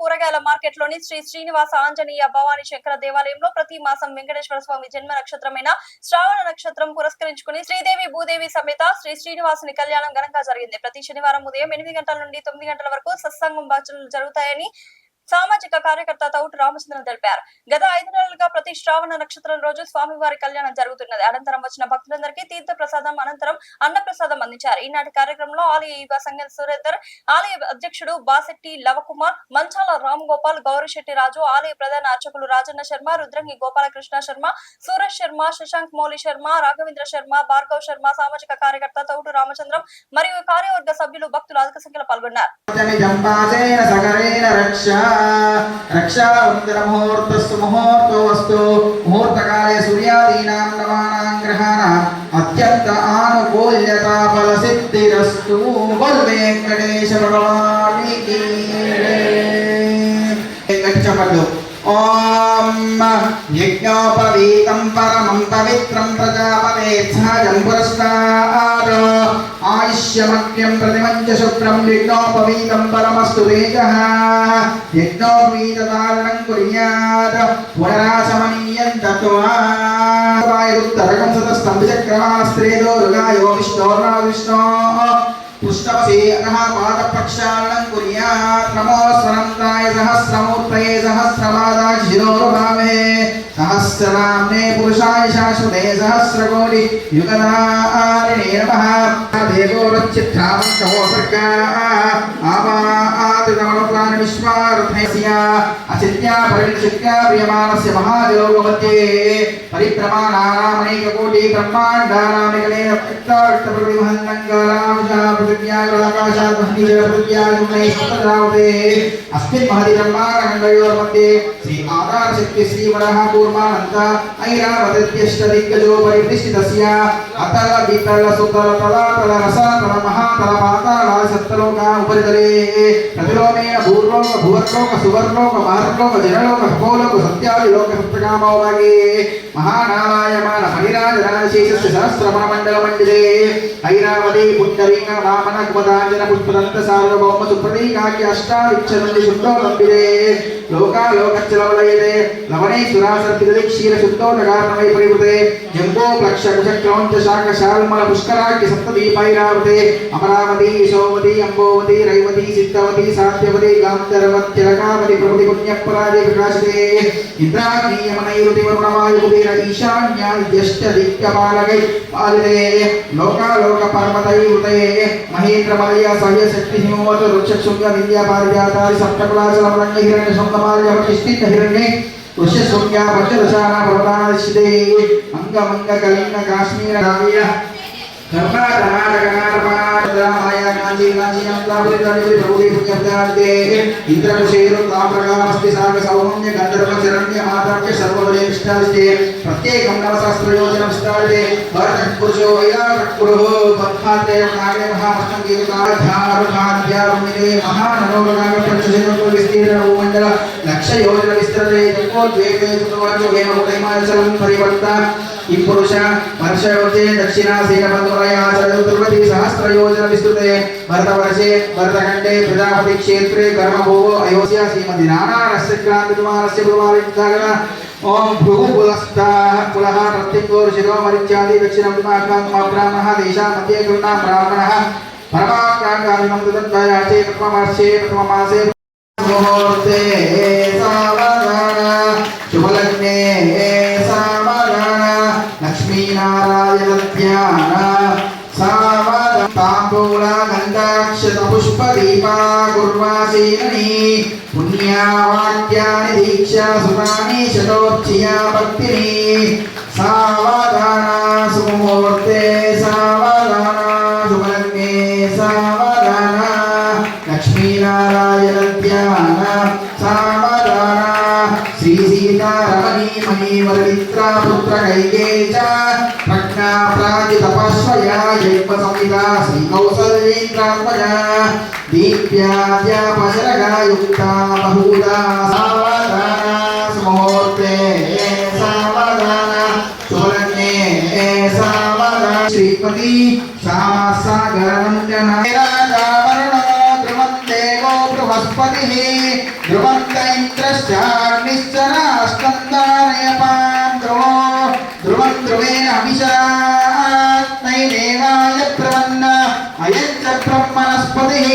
కూరగాయల మార్కెట్లోని శ్రీ శ్రీనివాస ఆంజనేయ భవానీ శంకర దేవాలయంలో ప్రతి మాసం వెంకటేశ్వర స్వామి జన్మ నక్షత్రమైన శ్రావణ నక్షత్రం పురస్కరించుకుని శ్రీదేవి భూదేవి సమేత శ్రీ శ్రీనివాసుని కళ్యాణం ఘనంగా జరిగింది. ప్రతి శనివారం ఉదయం 8 గంటల నుండి 9 గంటల వరకు సత్సంగం భజనలు జరుగుతాయని సామాజిక కార్యకర్త తౌటు రామచంద్రన్ తెలిపారు. గత 5 నెలలుగా ప్రతి శ్రావణ నక్షత్రం రోజు స్వామివారి కళ్యాణం జరుగుతున్నది. అనంతరం వచ్చిన భక్తులందరికీ తీర్థ ప్రసాదం అనంతరం అన్న ప్రసాదం అందించారు. ఈనాటి కార్యక్రమంలో ఆలయ యువ సంఘం సురేందర్, ఆలయ అధ్యక్షుడు బాసెట్టి లవకుమార్, మంచాల రామ్ గోపాల్, గౌరిశెట్టి రాజు, ఆలయ ప్రధాన అర్చకులు రాజన్న శర్మ, రుద్రంగి గోపాలకృష్ణ శర్మ, సూరజ్ శర్మ, శశాంక్ మౌలి శర్మ, రాఘవేంద్ర శర్మ, భార్గవ్ శర్మ, సామాజిక కార్యకర్త తౌటు రామచంద్రం మరియు కార్యవర్గ సభ్యులు భక్తులు అధిక సంఖ్యలో పాల్గొన్నారు. रक्षावंदनमुहूर्तस्तु मुहूर्तोऽस्तु मुहूर्तकाले सूर्यादीनां नवानां ग्रहाणाम् अत्यंत आनुकूल्यता फलसिद्धिरस्तु। बोल वेंकटेश भगवान की जय। ओम यज्ञोपवीतं परमं पवित्रं प्रजापतेत्सहजं पुरस्तात् आयुष्यमग्र्यं प्रतिमञ्च शुक्रं यज्ञोपवीतं परमस्तु तेजः यज्ञोपवीतधारणं कुर्यात् पुनराचमनीयं तत्त्वा वायुरुत्तरकं सतस्तम्भचक्रवास्त्रेदो रुगायो विष्णोर्नाविष्णो पुष्टवसे अनः पादप्रक्षालनं कुर्यात्। नमो स्वनन्ताय सहस्रमूर्तये सहस्रपादाक्षिरोरुभावे सहस्रनाम्ने पुरुषाय शाश्वते सहस्रकोटि युगधारिणे नमः। देवो रच्चित्रावन्तमो सर्गा आवादितमनुप्राण विश्वार्थस्य अचित्या परिचित्या प्रियमाणस्य महाजलोकमध्ये परिभ्रमाणानामनेककोटि ब्रह्माण्डानामिकलेन व्यक्ताव्यक्तप्रतिमहन्नङ्गारामशाः अस्मिन् महति ब्रह्माण्डखण्डयोर्मध्ये श्री आधारशक्ति श्रीवरः कूर्मानन्द ऐरावतीत्यष्टदिग्गजो परिप्रतिष्ठितस्य अतल वितल सुतल तलातल रसातल महातल पाताल सप्तलोका उपरितले प्रतिलोमेन भूर्लोक भुवर्लोक सुवर्लोक महर्लोक जनलोक भोलोक सत्यादिलोक सप्तकामो भागे महानारायण हरिराजराजशेषस्य सहस्रमण्डलमण्डिले ऐरावती पुण्डरीक वामन कुमदाञ्जन पुष्पदन्त सार्वभौम सुप्रतीकाख्य अष्टाविंशति शुद्धोलम्बिते लोकालोकच्चलवलयते लवणे सुरासर्पितले क्षीरशुद्धोदकारणमय परिवृते जम्बो प्लक्ष कुशक्रौञ्च शाकशाल्मल पुष्कराख्य सप्तदीपैरावते अमरावती यशोवती अम्बोवती रैवती सिद्धवती सात्यवती गान्धर्वत्यलकावती प्रभृति पुण्यपरादे प्रकाशते इंद्राग्नीयमनैरुति वरुणवायुकुबेर ईशान्याद्यष्टदिक्कपालकै पालिते लोकालोक पर्वतैरुते महेन्द्रमलय सह्य शक्ति हिमवत वृक्षशृंग विद्या पारिजातारि सप्तकुलाचलमरण्य हिरण्य शृंगमाल्य प्रतिष्ठित हिरण्ये वृक्षशृंग्या पञ्चदशाना पर्वतादिशिते अंगमंग कलिंग काश्मीर राव्य कर्नाटकनाटकनाटकमाया कांची कांची अंतापुरितनि प्रभुदे पुण्यप्राप्ते इंद्रकुशेरो ताम्रगामस्ति साग सौम्य गंधर्वचरण्य माताक्य सर्वबले विष्टास्ते प्रत्येकं नवसहस्रयोजनं विस्तारते भरतपुरुषो वैराटपुरुः पद्माते नागे महामस्तंगीकाध्यारुखाध्यारुमिने महाननोरगामप्रतिशेनो विस्तीर्ण भूमण्डल लक्षयोजन विस्तरते जम्बोद्वेगे चतुर्वर्गो हेमकुटैमाचलं परिवर्ता पुरुष वर्षयोजे दक्षिणासीन बंधुरयाचरति सहस्रयोजन विस्तृते भरतवर्षे भरतखंडे प्रजापति क्षेत्रे कर्मभूवो अयोध्या श्रीमती नारायणस्य क्रांतिकुमारस्य गुरुवारिजागरण ओम भृगुकुलस्थः कुलः प्रत्यक्तोर्शिरो मरिच्यादि दक्षिणं दिमाकात्मा ब्राह्मणः देशा मध्ये कृष्णा ब्राह्मणः परमाकाङ्गादिनं तदन्तायाचे प्रथमवर्षे प्रथममासे मुहूर्ते सावधान शुभलग्ने लक्ष्मीनारायण ध्यान सावधान तांबूल गंधाक्षत पुष्प दीपा गुर्वासीननी पुण्यवाक्यानि दीक्षा सुतानि शतोच्चिया भक्तिनी सावधान सुमुहूर्ते सावधान शुभलग्ने सावधान लक्ष्मीनारायण ध्यान सावधान श्री सीतारमणी मणिवरवित्रा पुत्र कैकेयी च प्रज्ञा प्राजि तपस्वया यज्ञ संहिता श्री कौसल्येन्द्रात्मजा दीप्याद्यापशरगा युक्ता बहुधा सावधान सुमुहूर्ते सावधान शुभलग्ने सावधान श्रीमती श्यामासागरनन्दना वनस्पतिः ध्रुवन्त इन्द्रश्चाग्निश्च राष्ट्रन्दारयपान् ध्रुवं ध्रुवेण हविषा नैवेवाय प्रवन्न अयं च ब्रह्मणस्पतिः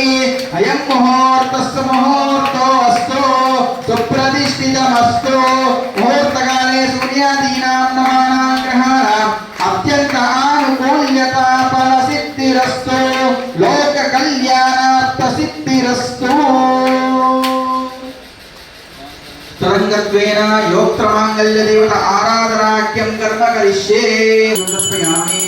अयं मुहूर्तस्य मुहूर्तोऽस्तु सुप्रतिष्ठितमस्तु मुहूर्तकाले सूर्यादीनां नवानां ग्रहाणाम् अत्यन्त आनुकूल्यता फलसिद्धिरस्तु लोककल्याणार्थसिद्धिरस्तु तरंगत्वेन योक्त्रमाङ्गल्यदेवता आराधनाख्यं कर्म करिष्ये समर्पयामि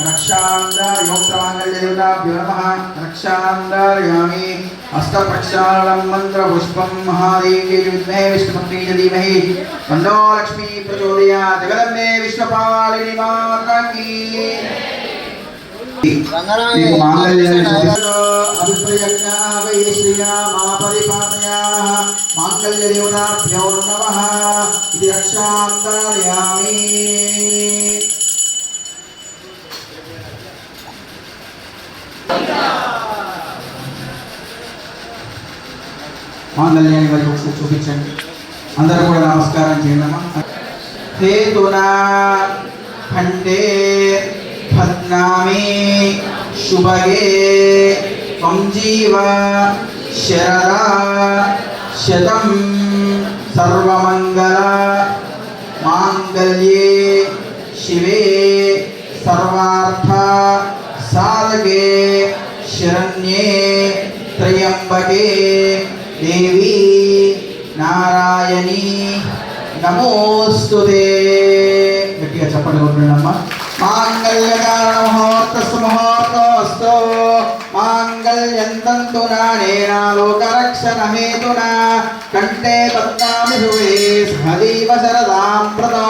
रक्षांदर योक्त्रमाङ्गल्यदेवताभ्यो नमः रक्षांदरयामि हस्तप्रक्षालनं मन्त्रपुष्पं महादेव्यै विद्महे विष्णुपत्न्यै च धीमहि तन्नो लक्ष्मी प्रचोदयात् जगदम्बे विश्वपालिनी माता की మీకు మాంగళ్యాన్ని అభిప్రయజ్ఞా వై శ్రీరామాపరిపాతయాః మాంగళ్యదేవతాభ్యో నమః ఇది రక్షాంతర్యామి మాంగళ్యాన్ని వారికి ఒకసారి చూపించండి అందరూ కూడా నమస్కారం చేయండి అమ్మా హేతునా ఖండే भद्नामी शुभगे संजीव शरदा शतं सर्वमंगल मांगल्ये शिवे सर्वार्थ साधके शरण्ये त्र्यंबके देवी नारायणी नमोस्तुते गट्टिगा चप्पल కొట్టండమ్మా मांगल्यकारणमुहूर्तस्तु मांगल्यं तन्तुना नेना लोकरक्षणहेतुना कंठे पद्मामि शुभे सहदेव शरदां प्रतो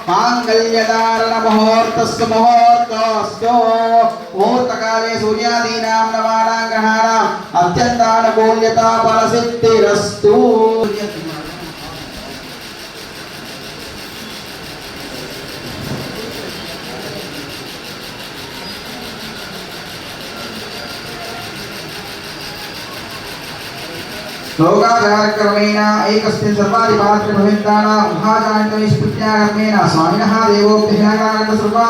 मांगल्यकारणमुहूर्तस्तु मुहूर्तकाले सूर्यादीनां नवानां ग्रहाणाम् अत्यन्तानुकूल्यता फलसिद्धिरस्तु लोकाचारक्रमेण एकस्मिन् सर्वाधिपात्र भविन्तानां महाजान्तनिष्पत्याकर्मेण स्वामिनः देवोऽभ्यः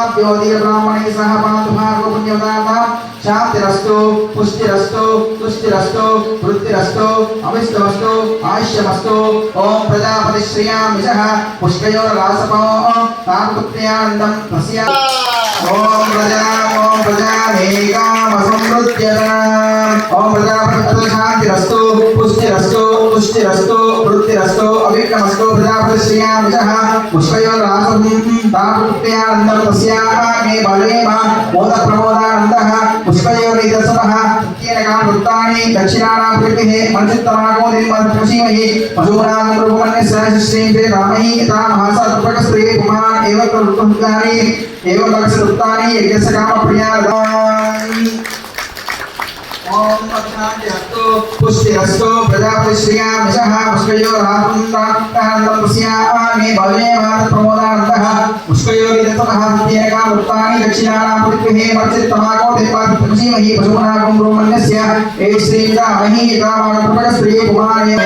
ब्राह्मणैः सह पातु भागो पुण्यवतानां शान्तिरस्तु पुष्टिरस्तु तुष्टिरस्तु वृद्धिरस्तु अभिष्टमस्तु आयुष्यमस्तु ओम प्रजापति श्रियामिषः पुष्कयोर्लासपो तापुत्र्यानन्दं तस्य ओम प्रजामेकामसंवृध्यताम् ओम प्रजापति शान्तिरस्तु पुष्टिरस्तु तुष्टिरस्तु वृद्धिरस्तु अभिष्टमस्तु प्रजापति श्रियामिषः पुष्कयोर्लासं तापुत्र्यानन्दं तस्याग्ने बलेम मोदप्रमोदानन्दः पुष्पयोर्निदर्शनः तृतीयेन कामवृत्तानि दक्षिणानां पृथिः मञ्चित्तमागो निर्मधुषीमहि पशूनां रूपमन्यस्य श्रीं रामहि यथा महासर्पकस्त्री पुमान् एव कृत्वानि एव लक्षवृत्तानि यज्ञस्य कामप्रियादानि ओम अग्नाद्यस्तु पुष्टिरस्तु प्रजापति श्रियामिषः पुष्कयोर्हापुण्डानन्दं तस्याग्ने बलेम प्रमोदानन्दः पुष्कयोर्निदर्शनः तृतीयेन कामवृत्तानि दक्षिणानां पृथिः मञ्चित्तमागो निर्मधुषीमहि पशूनां रूपमन्यस्य एव श्रीं रामहि यथा महासर्पकस्त्री पुमान् एव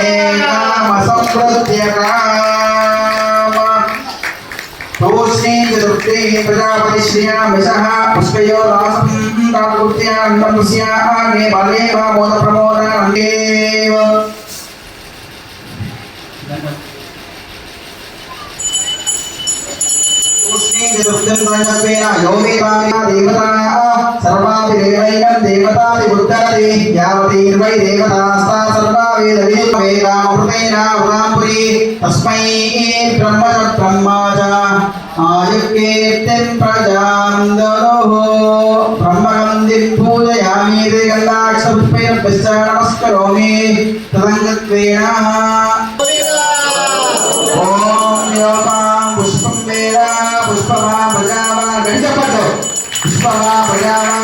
रोष्णी चतुर्थी प्रजापति श्रियामिषः पुष्कयोर्लासं तापुत्र्यानन्दं तस्याग्ने बलेम मोदप्रमोदानन्देव देवता सर्वाभिदेवैनं देवतादिबुद्धरति यावतीर्वै देवतास्ता सर्वा वेदवेदामृतेनावृताम्पुरी तस्मै ब्रह्मा च आयुर्कीर्तिं प्रजां ददुः ब्रह्मगन्धिं पूजयामि गन्धाक्षपुष्पैर्भ्यश्च नमस्करोमि तदङ्गत्वेन ॐ योपां पुष्पं वेद पुष्पमा प्रजावा गणितपदो पुष्पमा प्रजावा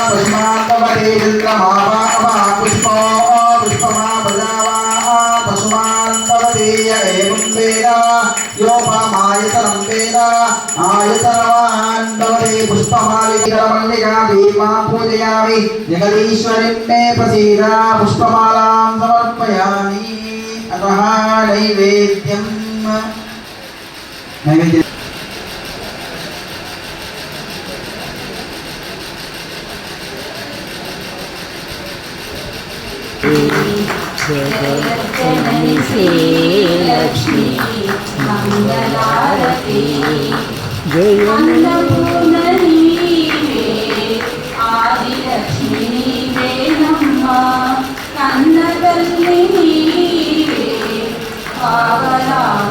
पशुमान्तवते चन्द्रमावा पुष्पो पुष्पमा प्रजावा पशुमान्तवते एवं वेद योपामायतनं वेद आयतनवान् भवते पुष्प पुष्पमालिका देवां पूजयामि जगदीश्वरीं मे प्रसीद पुष्पमालां समर्पयामि अतः नैवेद्यं जगज्जननी श्रीलक्ष्मी मंगलारती जय अन्नपूर्णनी आदिलक्ष्मी नीवेनम्म कन्नतल्ली नीवे पावनावमानम्म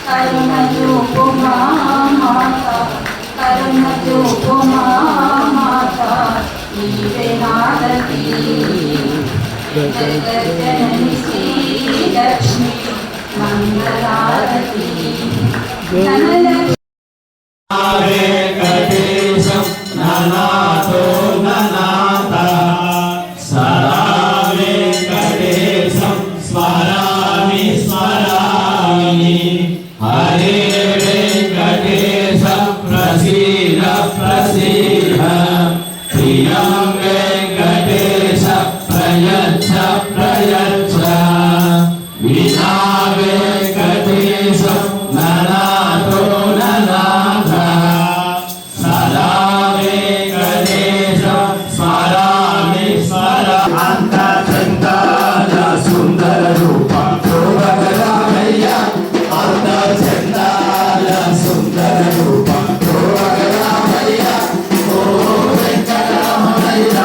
करुणजूपु माता करुणजूपु माता नीवे नारती जगज्जननी श्रीलक्ष्मी मंगलारती वेंकटेशं ननातो ननाता सदा वेंकटेशं स्मरामि स्मरामि हरे वेंकटेश प्रसीद प्रसीद प्रियं वेंकटेश प्रयच्छ प्रयच्छ विना वेंकटेश ननातो ननाथः सदा वेंकटेश स्मरामि स्मरामि अंतचंदाल सुंदर रूपं प्रोभगरामय्य अंतचंदाल सुंदर रूपं प्रोभगरामय्य ओ वेंकटरमणय्य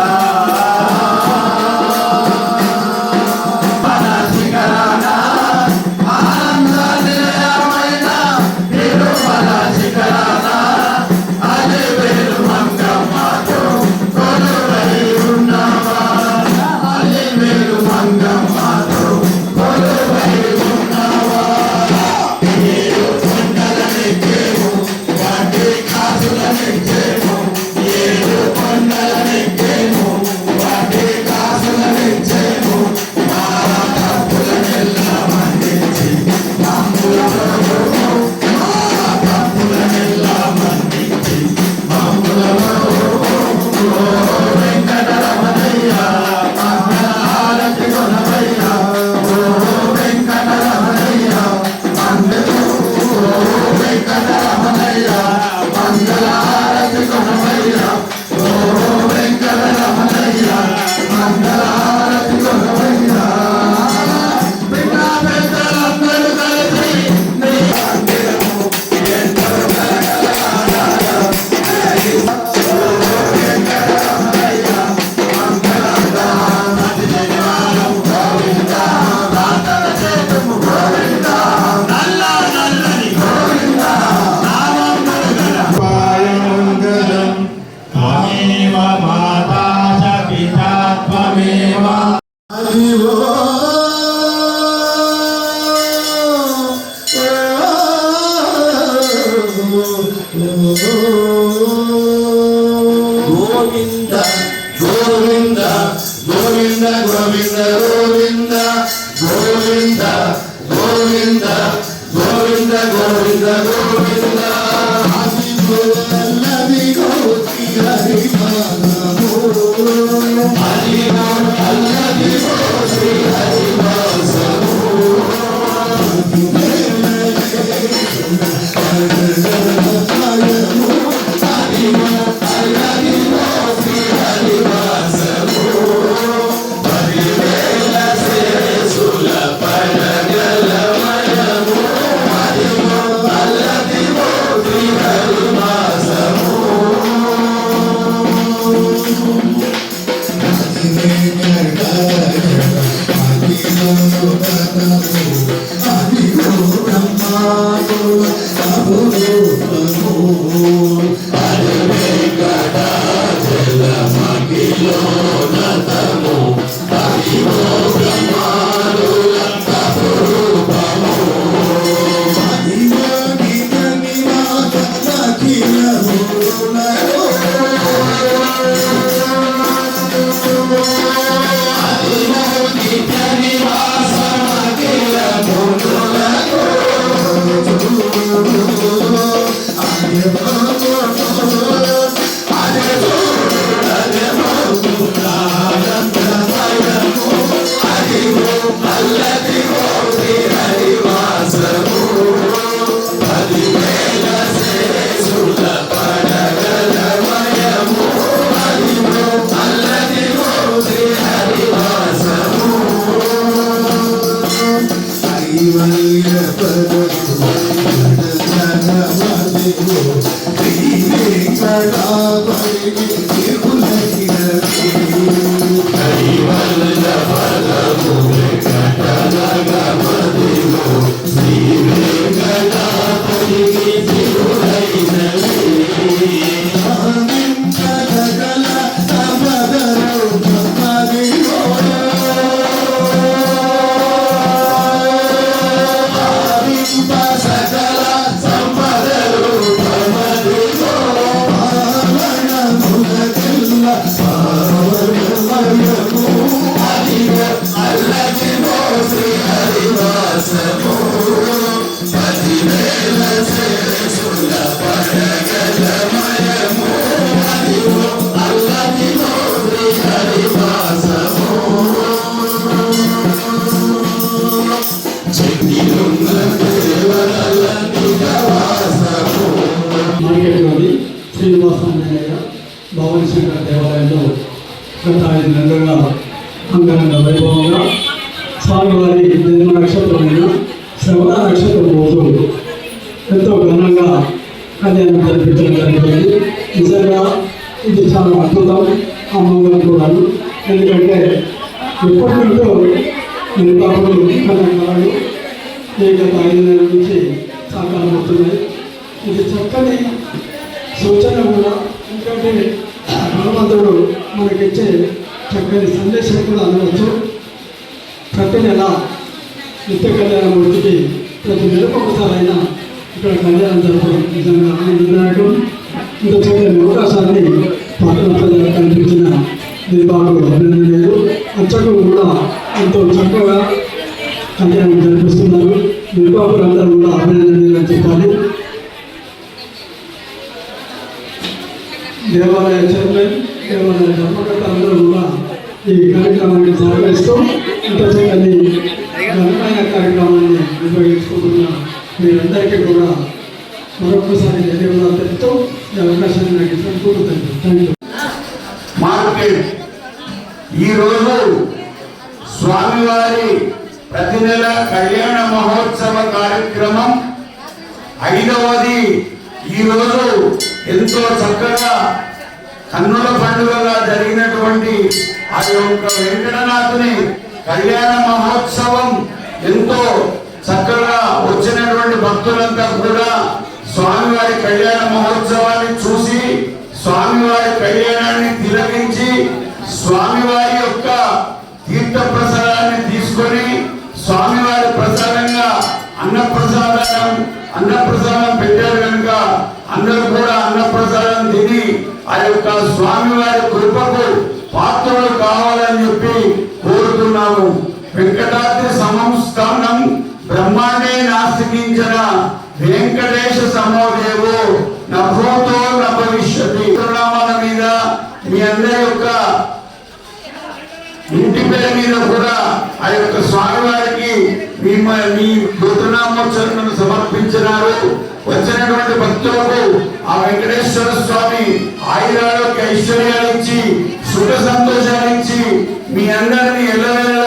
गोविंद गोविंद गोविंद गोविंद गोविंद गोविंद गोविंद गोविंद गोविंद गोविंद हरि गोति हरि मानमो हरि हरि श्री हरि वासमो Nityanivasan ఘనంగా అంగరంగ వైభవంగా స్వామివారి జన్మ నక్షత్రమైన శ్రవణ నక్షత్రం రోజు ఎంతో ఘనంగా కళ్యాణం జరిపించడం జరిగింది. నిజంగా ఇది చాలా అద్భుతం అమ్మవారు కూడా. ఎందుకంటే ఎప్పటి నుంచో నేను కాపులు కళలు గత 5 నెలల నుంచి సాకారం అవుతున్నాయి. ఇది చక్కని సూచన కూడా. ఎందుకంటే భగవంతుడు మనకిచ్చే చక్కని సందేశం కూడా అనవచ్చు. ప్రతి నెల నిత్య కళ్యాణమూర్తికి ప్రతి నెలకు ఒకసారి అయినా ఇక్కడ కళ్యాణం జరపడం నిజంగా ఆనందదాయకం. ఇంత చక్కని అవకాశాన్ని పట్టణ ప్రజలకు కల్పించిన నిర్వాహకులు అభినందనలు. అర్చకులు కూడా ఎంతో చక్కగా కళ్యాణం జరిపిస్తున్నారు. నిర్వాహకులందరూ కూడా అభినందనలు చెప్పాలి. దేవాలయ చైర్మన్, దేవాలయ ధర్మకర్త అందరూ కూడా ఈ కార్యక్రమాన్ని సహకరిస్తూ ఇంత చక్కని ఘనమైన కార్యక్రమాన్ని నిర్వహించుకుంటున్న మీరందరికీ కూడా మరొకసారి ధన్యవాదాలు తెలుపుతూ ఈ అవకాశాన్ని నాకు ఇచ్చినందుకు థ్యాంక్ యూ. మార్కెట్ ఈరోజు స్వామివారి ప్రతి నెల కళ్యాణ మహోత్సవ కార్యక్రమం 5వది. ఈరోజు ఎంతో చక్కగా కన్నుల పండుగగా జరిగినటువంటి ఆ యొక్క వెంకటనాథుని కళ్యాణ మహోత్సవం ఎంతో చక్కగా వచ్చినటువంటి భక్తులంతా కూడా స్వామివారి కళ్యాణ మహోత్సవాన్ని చూసి స్వామివారి కళ్యాణాన్ని తిలకించి స్వామివారి యొక్క తీర్థ ప్రసాదాన్ని తీసుకొని స్వామివారి ప్రసాదంగా అన్నప్రసాదం పెట్టారు కనుక అందరూ కూడా అన్నప్రసాదం తిని ఆ యొక్క స్వామివారి కృపకు పాత్రలు కావాలని చెప్పి కోరుతున్నాము. వెంకటాద్రి సంస్థానం బ్రహ్మాండే నాస్తికించిన వెంకటేశ సమోదేవో నభూతో న భవిష్యతి. నామాల మీద మీ అందరి యొక్క ఇంటి పేరు మీద కూడా ఆ యొక్క స్వామివారికి మీ గోత్రనామోత్సవాలను సమర్పించినారు. వచ్చినటువంటి భక్తులకు ఆ వెంకటేశ్వర స్వామి ఆయురాలకు ఐశ్వర్యాలు ఇచ్చి సుఖ సంతోషాలు ఇచ్చి మీ అందరినీ ఎల్లవేళ